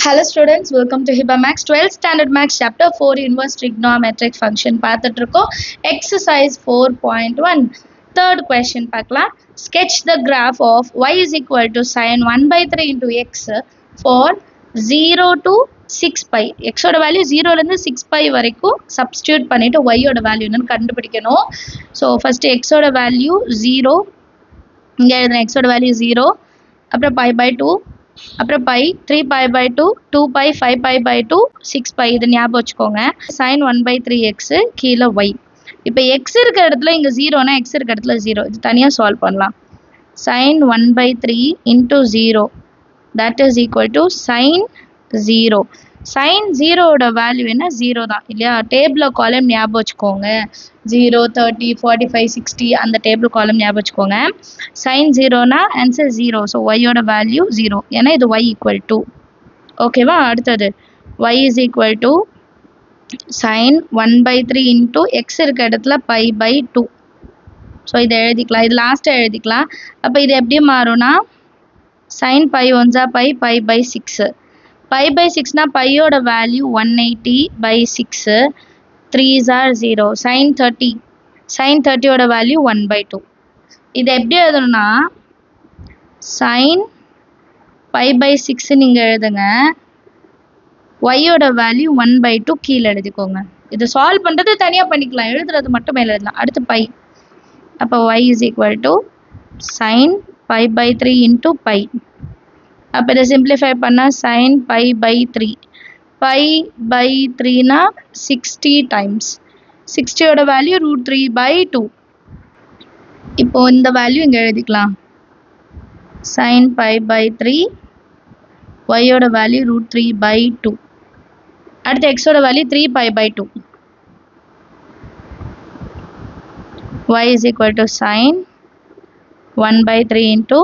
Hello students, welcome to Hiba Max 12th Standard Max Chapter 4 Inverse Trigonometric Function பார்த்துட்டு இருக்கோம். Exercise 4.1 Third question பார்க்கலாம். Sketch the graph of y is equal to sin 1 by 3 into x for 0 to 6 pi. x ஓட value 0 லேருந்து 6 pi வரைக்கும் substitute பண்ணிட்டு y ஓட value என்னன்னு கண்டுபிடிக்கணும். So first x ஓட வேல்யூ 0, இங்கே எழுதுன x ஓட வேல்யூ 0, அப்புறம் pi by 2, அப்புறம் by 3 pi by 2, 2 pi, 5 pi by 2, 6 pi. இது ஞாபகம் வச்சுக்கோங்க. sin 1 by 3x கீழே y. இப்போ x இருக்கிற இடத்துல இங்கே 0னா x இருக்கிற இடத்துல 0. இது தனியாக சால்வ் பண்ணலாம். sin 1 by 3 into 0 that is equal to sin 0. sin 0ஓட value என்ன 0 தான் இல்லையா? டேபிளில் காலம் ஞாபகம் வச்சுக்கோங்க. 0, 30, 45, 60 அந்த டேபிள் காலம் ஞாபகம் வச்சுக்கோங்க. sin 0னா ஆன்சர் 0. ஸோ ஒய்யோட வேல்யூ 0 ஏன்னா இது y ஈக்குவல் டு. ஓகேவா? அடுத்தது y is equal to sin 1 by 3 into x இருக்க இடத்துல pi by 2. ஸோ இதை எழுதிக்கலாம். இது லாஸ்ட்டாக எழுதிக்கலாம். அப்போ இது எப்படி மாறும்னா sin pi 1 pi, pi by 6. pi by 6 பையோட value 180 by 6, 3s are 0. sin 30 ஓட வேல்யூ 1 by 2. இது எப்படி எழுதணும்னா sin pi by 6 நீங்கள் எழுதுங்க, y-ஓட வேல்யூ 1 by 2 கீழே எழுதிக்கோங்க. இது சால்வ் பண்ணுறது தனியாக பண்ணிக்கலாம், எழுதுறது மட்டும் மேலே எழுதலாம். அடுத்து pi, அப்போ y is equal to sin pi by 3 into pi. அப்போ இதை சிம்பிளிஃபை பண்ணால் sin pi by 3. pi by 3னா 60 டைம்ஸ். 60ஓட வேல்யூ √3 by 2. இப்போ இந்த வேல்யூ இங்கே எழுதிக்கலாம். sin pi by 3, y-ஓட வேல்யூ √3 by 2. அடுத்து x-ஓட value 3 pi by 2. y is equal to sin 1 by 3 into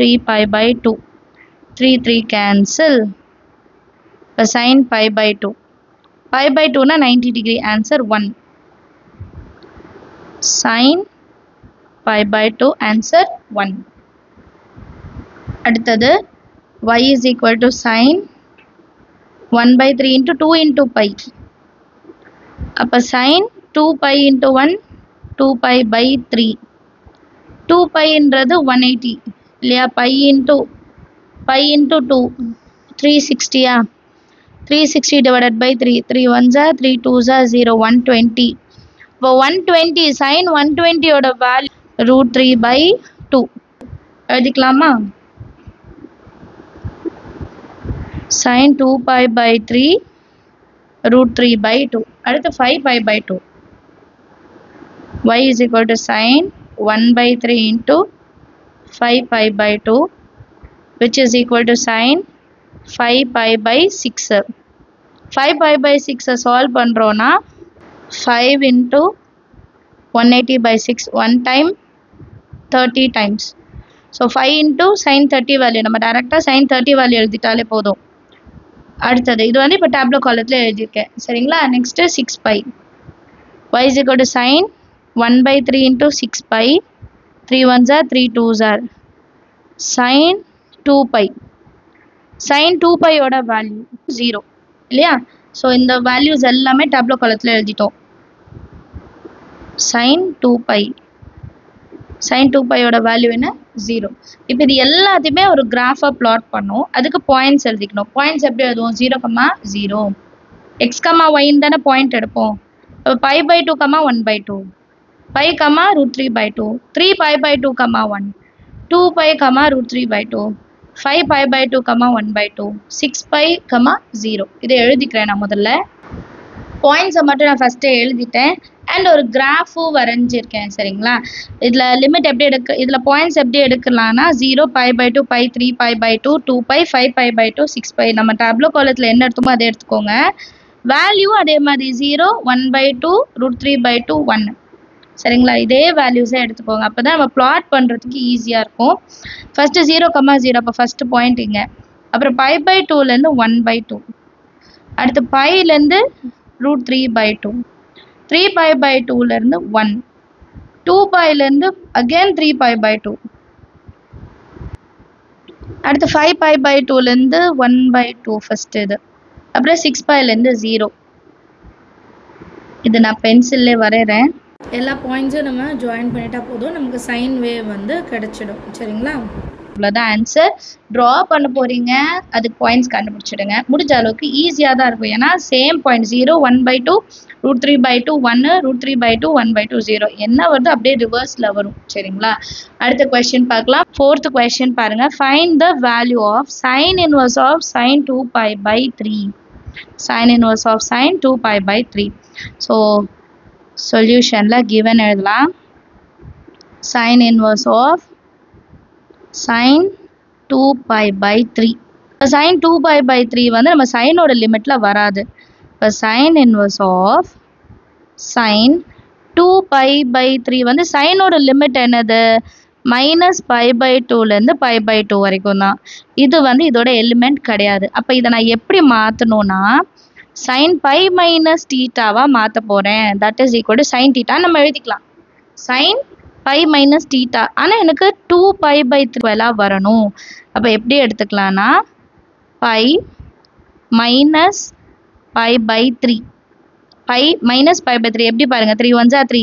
3 pi by 2. 3 cancel. sin pi by 2. pi by 2 na 90 degree. Answer 1. sin pi by 2 answer 1. அடுத்தது y is equal to sin 1 by 3 into 2 into pi. அப்போ sin 2 pi into 1, 2 pi by 3. 2 pi என்றது 180 இல்லையா? pi into 2 360. 360 divided by 3. 3 1s are 3 2s are 0. 120. இப்போ 120 sin 120 ஓட value √3 by 2 எழுதிக்கலாமா? sin 2 pi by 3 √3 by 2. அடுத்து 5 pi by 2. y is equal to sin 1 by 3 into 5 pi by 2, which is equal to sin 5 pi by 6. 5 pi by 6 solve பண்ணுறோன்னா 5 into 180 by 6, 1 time 30 times. So 5 into sin 30 value நம்ம டேரெக்டாக sin 30 value எழுதிட்டாலே போதும். அடுத்தது இது வந்து இப்போ டேப்லோ காலத்தில் எழுதியிருக்கேன் சரிங்களா? Next 6 pi. y is equal to sin 1 by 3 into 6 pi. 3 1s are 3 2s are sin 2 pi. sin 2 pi ஓட வேல்யூ 0 இல்லையா? ஸோ இந்த வேல்யூஸ் எல்லாமே டேப்லோ காலத்தில் எழுதிட்டோம். sin 2 pi. sin 2 pi ஓட வேல்யூ என்ன 0. இப்போ இது எல்லாத்தையுமே ஒரு கிராஃபாக பிளாட் பண்ணோம். அதுக்கு பாயிண்ட்ஸ் எழுதிக்கணும். பாயிண்ட்ஸ் எப்படி எழுதுவோம்? 0, 0 x, y தானே பாயிண்ட் எடுப்போம். இப்போ pi by 2, 1 by 2. pi, √3 by 2. 3 pi by 2, 1. 2 pi, √3 by 2. 5 pi by 2, 1 by 2. 6 pi, 0. இதை எழுதிக்கிறேன் நான் முதல்ல. பாயிண்ட்ஸை மட்டும் நான் ஃபஸ்ட்டே எழுதிட்டேன். அண்ட் ஒரு கிராஃபும் வரைஞ்சிருக்கேன் சரிங்களா? இதில் லிமிட் எப்படி இதில் பாயிண்ட்ஸ் எப்படி எடுக்கலாம்னா 0, pi by 2, pi 3 pi by 2, 2 pi, 5 pi by 2, 6 pi. நம்ம டேப்லோ காலத்தில் என்ன எடுத்துமோ அதை எடுத்துக்கோங்க. வேல்யூ அதே மாதிரி 0, 1 by 2, √3 by 2, 1 சரிங்களா? இதே வேல்யூஸை எடுத்துக்கோங்க. அப்போ தான் நம்ம பிளாட் பண்ணுறதுக்கு ஈஸியாக இருக்கும். ஃபஸ்ட்டு 0, 0 அப்போ ஃபஸ்ட்டு பாயிண்ட் இங்கே. அப்புறம் pi by 2லேருந்து 1 by 2. அடுத்து பைலேருந்து √3 by 2. 3 pi by 2லேருந்து 1. 2 piலேருந்து அகெயின் 3 pi by 2. அடுத்து 5 பை பை 2லேருந்து 1/2 ஃபஸ்ட்டு இது. அப்புறம் 6 பைலேருந்து 0. இது நான் பென்சில்லே வரைகிறேன். எல்லா பாயிண்ட்ஸும் நம்ம ஜாயின் பண்ணிட்டா போதும், நமக்கு சைன் வேவ் வந்து கிடைச்சிடும். சரிங்களா? அவ்வளோதான் ஆன்சர். ட்ரா பண்ண போகிறீங்க, அதுக்கு பாயிண்ட்ஸ் கண்டுபிடிச்சிடுங்க. முடிஞ்ச அளவுக்கு ஈஸியாக தான் இருக்கும். ஏன்னா சேம் பாயிண்ட் 0, 1/2, √3/2 1, √3/2 1/2 0. என்ன வருது அப்படியே ரிவர்ஸில் வரும். சரிங்களா? அடுத்த கொஸ்டின் பார்க்கலாம். 4th கொஸ்டின் பாருங்கள். Find the value of sine inverse of sine 2π/3. Sine inverse of sine 2π/3. So சொல்யூஷனில் கிவன் எழுதலாம். Sine inverse of sin 2π/3. இப்போ sin 2π/3 வந்து நம்ம சைனோட லிமிட்டில் வராது. இப்போ சைன் இன்வர்ஸ் ஆஃப் sin 2π/3 வந்து சைனோட லிமிட் என்னது? -π/2லேருந்து π/2 வரைக்கும் தான். இது வந்து இதோட எலிமெண்ட் கிடையாது. அப்போ இதை நான் எப்படி மாற்றணும்னா sin π மைனஸ் தீட்டாவாக மாற்ற போகிறேன். That is equal to sine theta நம்ம எழுதிக்கலாம். sin π மைனஸ் தீட்டா, ஆனால் எனக்கு 2π/3 வரணும். அப்போ எப்படி எடுத்துக்கலாம்னா பை மைனஸ் π/3. பை மைனஸ் π/3 எப்படி பாருங்கள், 3 1 3,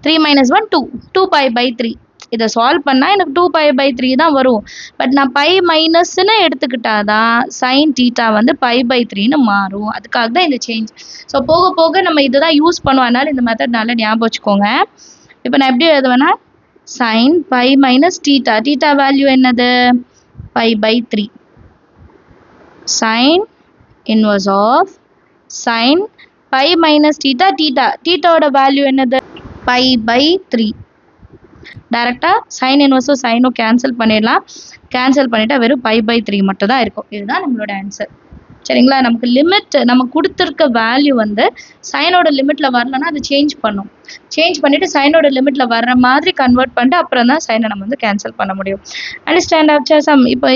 3 - 1 2, 2π/3. இதை சால்வ் பண்ணால் எனக்கு 2π/3 தான் வரும். பட் நான் பை மைனஸ்ன்னு எடுத்துக்கிட்டாதான் சைன் தீட்டா வந்து π/3ன்னு மாறும். அதுக்காக தான் இந்த சேஞ்ச். ஸோ போக போக நம்ம இதை தான் யூஸ் பண்ணுவோம். அதனால இந்த மெத்தட் நல்லா ஞாபகம் வச்சுக்கோங்க. இப்போ நான் எப்படி எழுதுவேன்னா sin π minus theta, theta value என்னது? π/3. sin inverse of sin π minus theta, தீட்டாவோட வேல்யூ என்னது? π/3. டைரெக்டாக சைன் இன்வர்ஸும் சைனும் கேன்சல் பண்ணிடலாம். கேன்சல் பண்ணிட்டா வெறும் π/3 மட்டும் தான் இருக்கும். இதுதான் நம்மளோட ஆன்சர். சரிங்களா? நமக்கு லிமிட் நம்ம கொடுத்துருக்க வேல்யூ வந்து சைனோட லிமிட்டில் வரலன்னா அது சேஞ்ச் பண்ணும். சேஞ்ச் பண்ணிவிட்டு சைனோட லிமிட்டில் வர்ற மாதிரி கன்வெர்ட் பண்ணிட்டு அப்புறம் தான் சைனை நம்ம வந்து கேன்சல் பண்ண முடியும். அண்டர்ஸ்டாண்ட் ஆச்சா சம்? இப்போ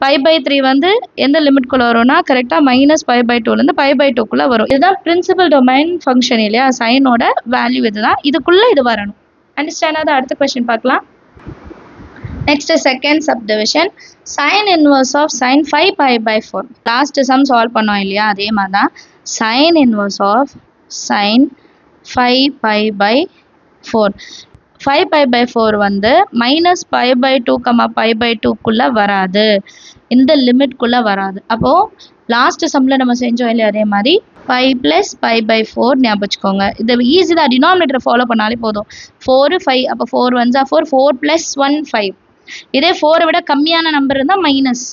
π/3 வந்து எந்த லிமிட்குள்ளே வரும்னா கரெக்டாக -π/2லேருந்து π/2க்குள்ளே வரும். இதுதான் பிரின்சிபல் டொமைன் ஃபங்க்ஷன் இல்லையா? சைனோட வேல்யூ இதுதான். இதுக்குள்ளே இது வரணும். அண்டர்ஸ்டாண்ட் ஆகுது? அடுத்த கொஸ்டின் பார்க்கலாம். Next second subdivision. Sine inverse of sine 5π/4. Last sum solve பண்ணோம் இல்லையா? அதே மாதிரி தான் சைன் இன்வர்ஸ் ஆஃப் சைன் 5π/4. 5π/4 வந்து -π/2, π/2க்குள்ளே வராது. இந்த லிமிட்குள்ளே வராது. அப்போது லாஸ்ட் சம்மில் நம்ம செஞ்சோம் இல்லையா? அதே மாதிரி π + π/4 ஞாபகம் வச்சுக்கோங்க. இது ஈஸி தான். டினாமினேட்டரை ஃபாலோ பண்ணாலே போதும். 4 5, அப்போ 4 1 4, 4 + 1 5. இதே 4 விட கம்மியான நம்பர் இருந்தால் மைனஸ்.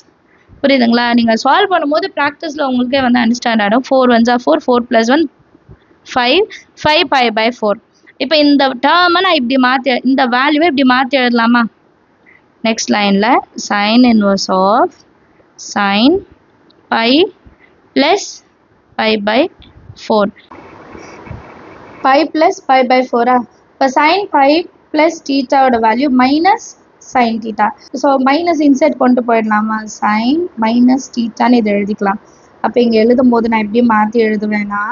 புரியுதுங்களா? நீங்கள் சால்வ் பண்ணும்போது ப்ராக்டிஸில் உங்களுக்கே வந்து அண்டர்ஸ்டாண்ட் ஆகிடும். 4 1 4, 4 + 1 5, 5π/4. இப்போ இந்த டேர்மை நான் இப்படி மாற்றி, இந்த வேல்யூவை இப்படி மாற்றி எழுதலாமா? நெக்ஸ்ட் லைனில் சைன் இன்வர்ஸ் ஆஃப் சைன் π + π/4. π + π/4. இப்போ சைன் π + தீட்டாவோட value minus sine theta. So minus inside கொண்டு போயிடலாமா? சைன் மைனஸ் தீட்டான்னு இதை எழுதிக்கலாம். அப்போ இங்கே எழுதும் போது நான் எப்படி மாற்றி எழுதுவேன்னா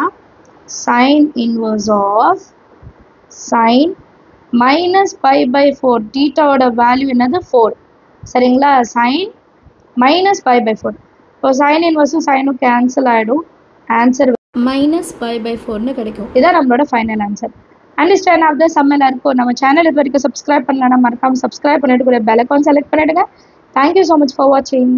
சைன் இன்வர்ஸ் ஆஃப் சைன் -π/4. தீட்டாவோட வேல்யூ என்னது? 4. சரிங்களா? சைன் -π/4. இப்போ சைன் இன்வர்ஸும் சைனும் கேன்சல் ஆகிடும். ஆன்சர் -π/4ன்னு கிடைக்கும். இதான் நம்மளோட final answer. Understand of the sum எல்லாருக்கும். நம்ம சேனல் இது வரைக்கும் சப்ஸ்கிரைப் பண்ணலன்னா மறக்காமல் சப்ஸ்கிரைப் பண்ணிட்டு கூட பெல் ஐகான் செலக்ட் பண்ணிடுங்க. தேங்க்யூ ஸோ மச் ஃபார் வாட்சிங்.